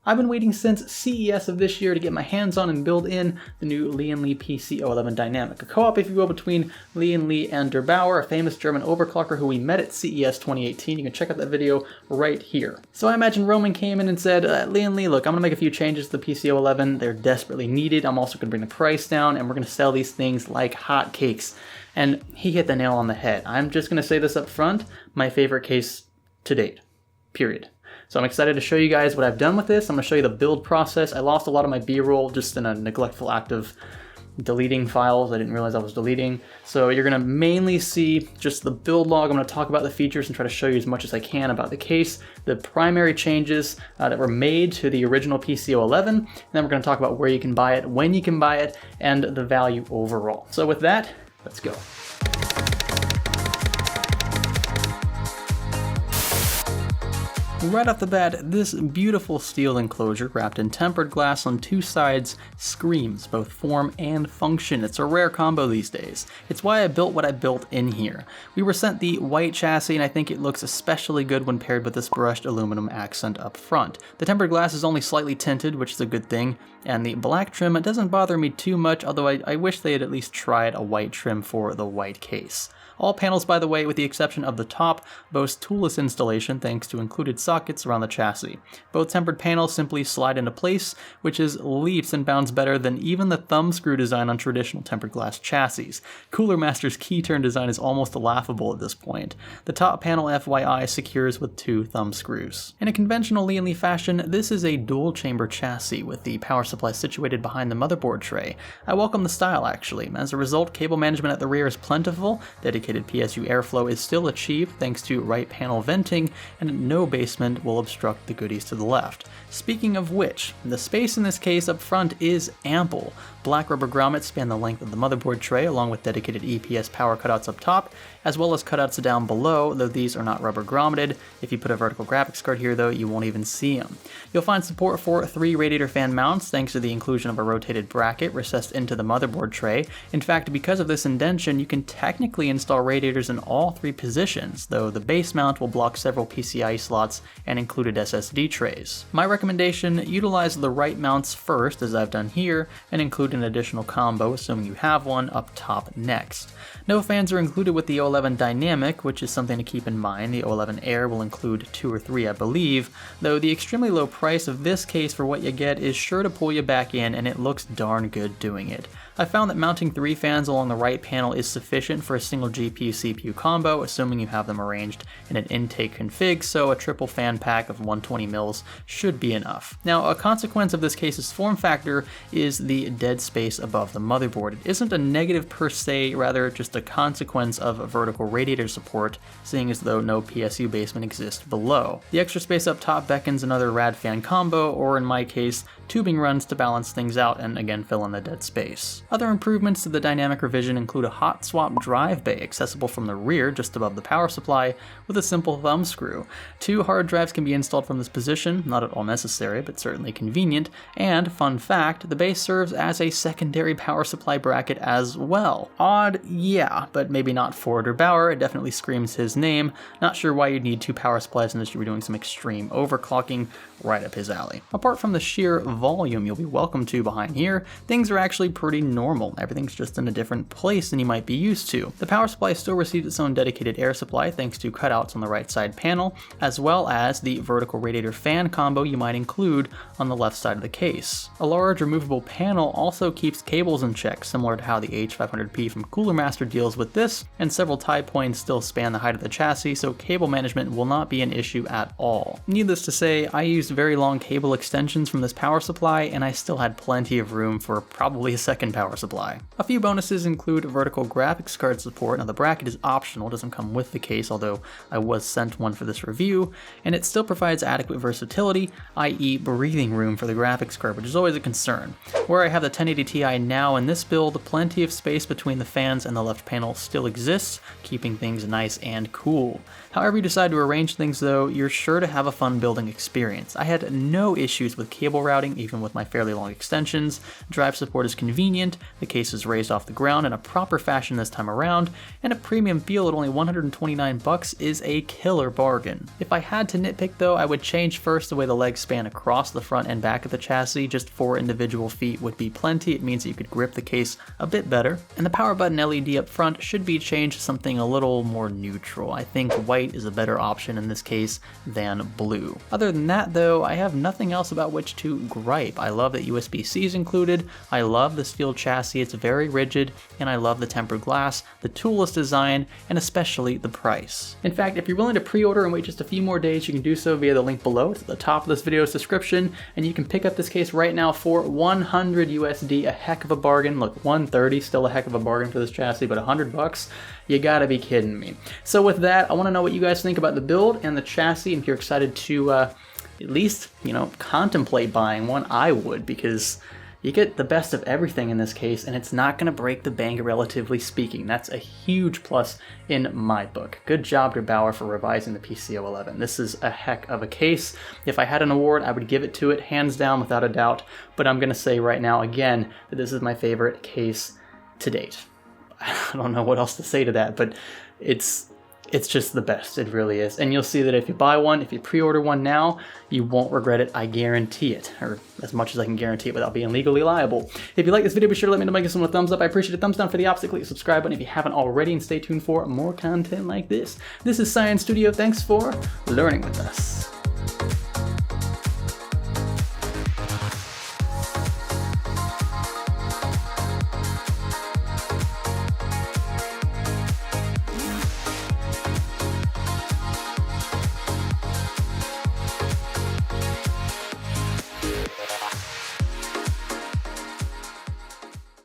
I've been waiting since CES of this year to get my hands on and build in the new Lian Li PC-O11 Dynamic, a co-op, if you will, between Lian Li and Der Bauer, a famous German overclocker who we met at CES 2018. You can check out that video right here. So I imagine Roman came in and said, Lian Li, look, I'm going to make a few changes to the PC-O11. They're desperately needed. I'm also going to bring the price down, and we're going to sell these things like hotcakes. And he hit the nail on the head. I'm just going to say this up front, my favorite case to date, period. So I'm excited to show you guys what I've done with this. I'm going to show you the build process. I lost a lot of my B-roll just in a neglectful act of deleting files I didn't realize I was deleting. So you're going to mainly see just the build log. I'm going to talk about the features and try to show you as much as I can about the case, the primary changes that were made to the original PC-O11, and then we're going to talk about where you can buy it, when you can buy it, and the value overall. So with that, let's go. Right off the bat, this beautiful steel enclosure wrapped in tempered glass on two sides screams both form and function. It's a rare combo these days. It's why I built what I built in here. We were sent the white chassis, and I think it looks especially good when paired with this brushed aluminum accent up front. The tempered glass is only slightly tinted, which is a good thing, and the black trim doesn't bother me too much, although I wish they had at least tried a white trim for the white case. All panels, by the way, with the exception of the top, boast toolless installation thanks to included sockets around the chassis. Both tempered panels simply slide into place, which is leaps and bounds better than even the thumb screw design on traditional tempered glass chassis. Cooler Master's key turn design is almost laughable at this point. The top panel, FYI, secures with two thumb screws. In a conventional Lian Li fashion, this is a dual chamber chassis with the power supply situated behind the motherboard tray. I welcome the style, actually. As a result, cable management at the rear is plentiful, dedicated PSU airflow is still achieved thanks to right panel venting, and no basement will obstruct the goodies to the left. Speaking of which, the space in this case up front is ample. Black rubber grommets span the length of the motherboard tray along with dedicated EPS power cutouts up top, as well as cutouts down below, though these are not rubber grommeted. If you put a vertical graphics card here though, you won't even see them. You'll find support for 3 Radiator Fan Mounts thanks to the inclusion of a rotated bracket recessed into the motherboard tray. In fact, because of this indention, you can technically install radiators in all 3 positions, though the base mount will block several PCIe slots and included SSD trays. My recommendation, utilize the right mounts first, as I've done here, and include an additional combo, assuming you have one, up top next. No fans are included with the O11 Dynamic, which is something to keep in mind. The O11 Air will include 2 or 3, I believe, though the extremely low price of this case for what you get is sure to pull you back in, and it looks darn good doing it. I found that mounting 3 fans along the right panel is sufficient for a single GPU-CPU combo, assuming you have them arranged in an intake config, so a triple fan pack of 120 mils should be enough. Now, a consequence of this case's form factor is the dead space above the motherboard. It isn't a negative per se, rather just a consequence of vertical radiator support, seeing as though no PSU basement exists below. The extra space up top beckons another rad fan combo, or in my case, tubing runs to balance things out and again fill in the dead space. Other improvements to the dynamic revision include a hot swap drive bay accessible from the rear just above the power supply with a simple thumb screw. 2 hard drives can be installed from this position, not at all necessary but certainly convenient, and fun fact, the bay serves as a secondary power supply bracket as well. Odd, yeah, but maybe not for Der Bauer. It definitely screams his name. Not sure why you'd need 2 power supplies unless you were doing some extreme overclocking. Right up his alley. Apart from the sheer volume you'll be welcome to behind here, things are actually pretty normal. Everything's just in a different place than you might be used to. The power supply still receives its own dedicated air supply thanks to cutouts on the right side panel, as well as the vertical radiator fan combo you might include on the left side of the case. A large removable panel also keeps cables in check, similar to how the H500P from Cooler Master deals with this, and several tie points still span the height of the chassis, so cable management will not be an issue at all. Needless to say, I used very long cable extensions from this power supply, and I still had plenty of room for probably a second power supply. A few bonuses include vertical graphics card support. Now the bracket is optional, doesn't come with the case, although I was sent one for this review, and it still provides adequate versatility, i.e. breathing room for the graphics card, which is always a concern. Where I have the 1080 Ti now in this build, plenty of space between the fans and the left panel still exists, keeping things nice and cool. However you decide to arrange things though, you're sure to have a fun building experience. I had no issues with cable routing, even with my fairly long extensions. Drive support is convenient, the case is raised off the ground in a proper fashion this time around, and a premium feel at only $129 is a killer bargain. If I had to nitpick though, I would change first the way the legs span across the front and back of the chassis. Just 4 individual feet would be plenty. It means that you could grip the case a bit better. And the power button LED up front should be changed to something a little more neutral. I think white is a better option in this case than blue. Other than that though, I have nothing else about which to gripe. I love that USB-C is included, I love the steel chassis, it's very rigid, and I love the tempered glass, the toolless design, and especially the price. In fact, if you're willing to pre-order and wait just a few more days, you can do so via the link below. It's at the top of this video's description, and you can pick up this case right now for 100 USD, a heck of a bargain. Look, 130, still a heck of a bargain for this chassis, but 100 bucks? You gotta be kidding me. So with that, I wanna know what you guys think about the build and the chassis, and if you're excited to at least, contemplate buying one. I would, because you get the best of everything in this case, and it's not going to break the bank, relatively speaking. That's a huge plus in my book. Good job to Bauer for revising the PC-O11. This is a heck of a case. If I had an award, I would give it to it, hands down, without a doubt. But I'm going to say right now, again, that this is my favorite case to date. I don't know what else to say to that, but it's just the best. It really is. And you'll see that if you buy one, if you pre-order one now, you won't regret it. I guarantee it, or as much as I can guarantee it without being legally liable. If you like this video, be sure to let me know by giving it a thumbs up. I appreciate a thumbs down. For the opposite, click the subscribe button if you haven't already, and stay tuned for more content like this. This is Science Studio. Thanks for learning with us.